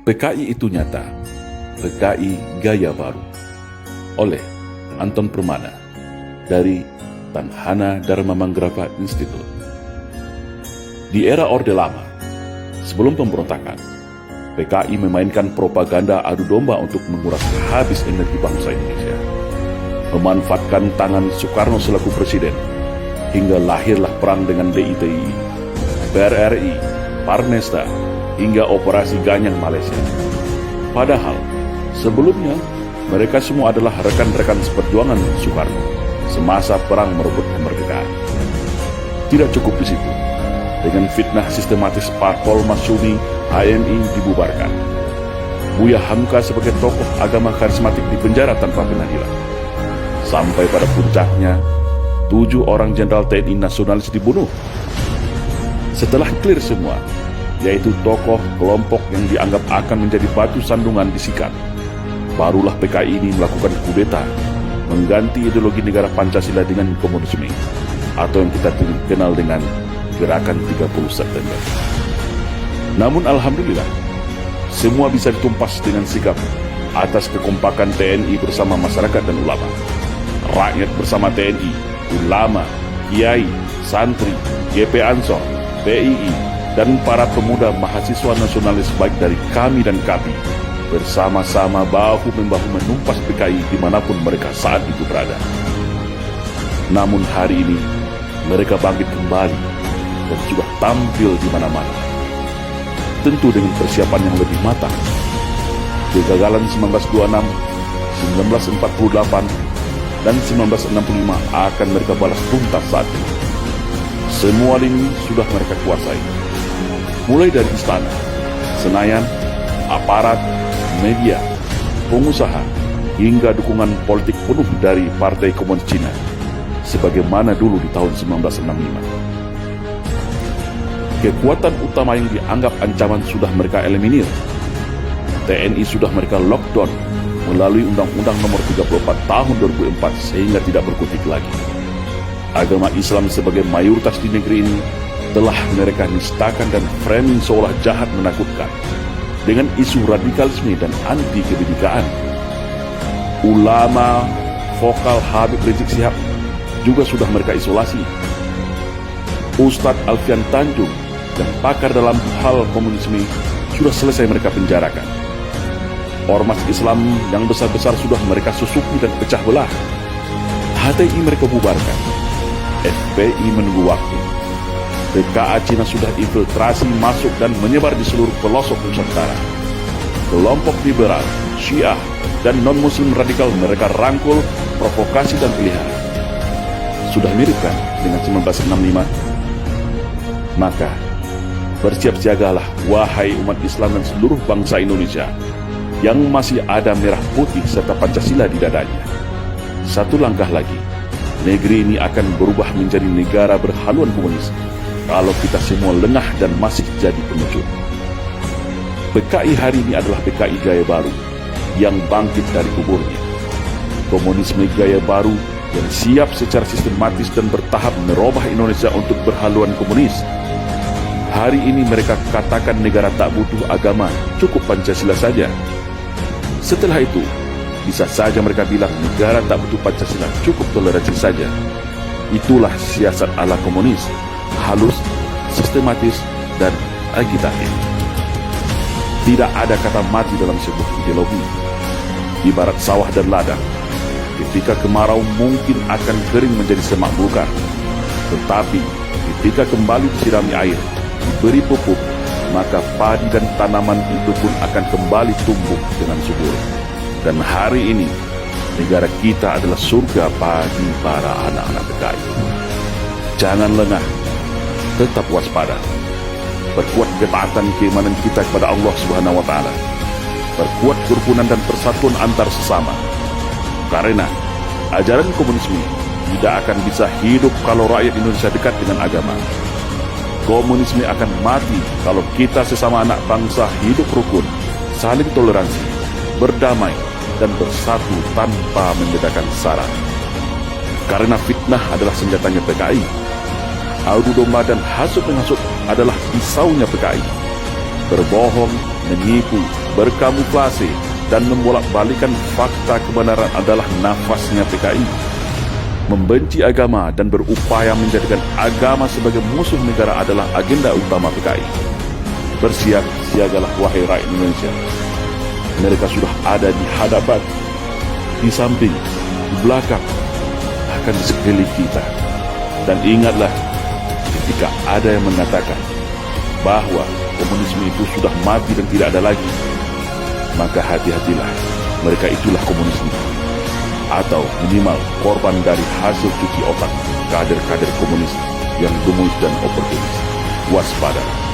PKI itu nyata, PKI gaya baru. Oleh Anton Permana dari Tanhana Dharma Manggrava Institute. Di era Orde Lama, sebelum pemberontakan, PKI memainkan propaganda adu domba untuk menguras habis energi bangsa Indonesia. Memanfaatkan tangan Soekarno selaku presiden, hingga lahirlah perang dengan DITI, PRRI, Parnesta, hingga Operasi Ganyang Malaysia. Padahal, sebelumnya, mereka semua adalah rekan-rekan seperjuangan Soekarno semasa perang merebut kemerdekaan. Tidak cukup di situ. Dengan fitnah sistematis Parpol Masyumi, HMI dibubarkan. Buya Hamka sebagai tokoh agama karismatik dipenjara tanpa pengadilan. Sampai pada puncaknya, 7 orang jenderal TNI nasionalis dibunuh. Setelah clear semua, yaitu tokoh kelompok yang dianggap akan menjadi batu sandungan disikat, barulah PKI ini melakukan kudeta, mengganti ideologi negara Pancasila dengan komunisme, atau yang kita kenal dengan Gerakan 30 September. Namun alhamdulillah, semua bisa ditumpas dengan sikap atas kekompakan TNI bersama masyarakat dan ulama. Rakyat bersama TNI, ulama, kiai, santri, GP Ansor, PII, dan para pemuda mahasiswa nasionalis baik dari kami dan KAPI bersama-sama bahu-membahu menumpas PKI dimanapun mereka saat itu berada. Namun hari ini mereka bangkit kembali dan sudah tampil di mana-mana. Tentu dengan persiapan yang lebih matang. Kegagalan 1926, 1948, dan 1965 akan mereka balas tuntas saat ini. Semua lini sudah mereka kuasai. Mulai dari istana, Senayan, aparat, media, pengusaha, hingga dukungan politik penuh dari Partai Komunis Cina, sebagaimana dulu di tahun 1965. Kekuatan utama yang dianggap ancaman sudah mereka eliminir. TNI sudah mereka lockdown melalui Undang-Undang Nomor 34 Tahun 2004 sehingga tidak berkutik lagi. Agama Islam sebagai mayoritas di negeri ini telah mereka nistakan dan framing seolah jahat menakutkan dengan isu radikalisme dan anti kebinekaan. Ulama vokal Habib Rizik Syihab juga sudah mereka isolasi. Ustadz Alfian Tanjung dan pakar dalam hal komunisme sudah selesai mereka penjarakan. Ormas Islam yang besar-besar sudah mereka susupi dan pecah belah. HTI mereka bubarkan. FPI menunggu waktu. PKA Cina sudah infiltrasi masuk dan menyebar di seluruh pelosok Nusantara. Kelompok liberal, Syiah, dan non-muslim radikal mereka rangkul, provokasi dan pelihara. Sudah mirip kan dengan 1965? Maka, bersiap siagalah wahai umat Islam dan seluruh bangsa Indonesia yang masih ada merah putih serta Pancasila di dadanya. Satu langkah lagi, negeri ini akan berubah menjadi negara berhaluan komunis kalau kita semua lengah dan masih jadi pengecut. PKI hari ini adalah PKI gaya baru yang bangkit dari kuburnya. Komunisme gaya baru yang siap secara sistematis dan bertahap merubah Indonesia untuk berhaluan komunis. Hari ini mereka katakan negara tak butuh agama, cukup Pancasila saja. Setelah itu, bisa saja mereka bilang negara tak butuh Pancasila, cukup toleransi saja. Itulah siasat ala komunis, halus, sistematis, dan agitatif. Tidak ada kata mati dalam sebuah ideologi. Ibarat sawah dan ladang, ketika kemarau mungkin akan kering menjadi semak belukar. Tetapi ketika kembali disirami air, diberi pupuk, maka padi dan tanaman itu pun akan kembali tumbuh dengan subur. Dan hari ini, negara kita adalah surga bagi para anak-anak PKI. Jangan lengah, tetap waspada. Perkuat ketaatan keimanan kita kepada Allah Subhanahu wa Ta'ala. Perkuat kerukunan dan persatuan antar sesama. Karena ajaran komunisme tidak akan bisa hidup kalau rakyat Indonesia dekat dengan agama. Komunisme akan mati kalau kita sesama anak bangsa hidup rukun, saling toleransi, berdamai, dan bersatu tanpa membedakan sara. Karena fitnah adalah senjatanya PKI. Adu domba dan hasut menghasut adalah pisaunya PKI. Berbohong, menipu, berkamuflase, dan membolak-balikan fakta kebenaran adalah nafasnya PKI. Membenci agama dan berupaya menjadikan agama sebagai musuh negara adalah agenda utama PKI. Bersiap-siagalah wahai rakyat Indonesia. Mereka sudah ada di hadapan, di samping, di belakang, bahkan di sekeliling kita. Dan ingatlah, ketika ada yang mengatakan bahwa komunisme itu sudah mati dan tidak ada lagi, maka hati-hatilah, mereka itulah komunisme, atau minimal korban dari hasil cuci otak kader-kader komunis yang gemuis dan oportunis. Waspada.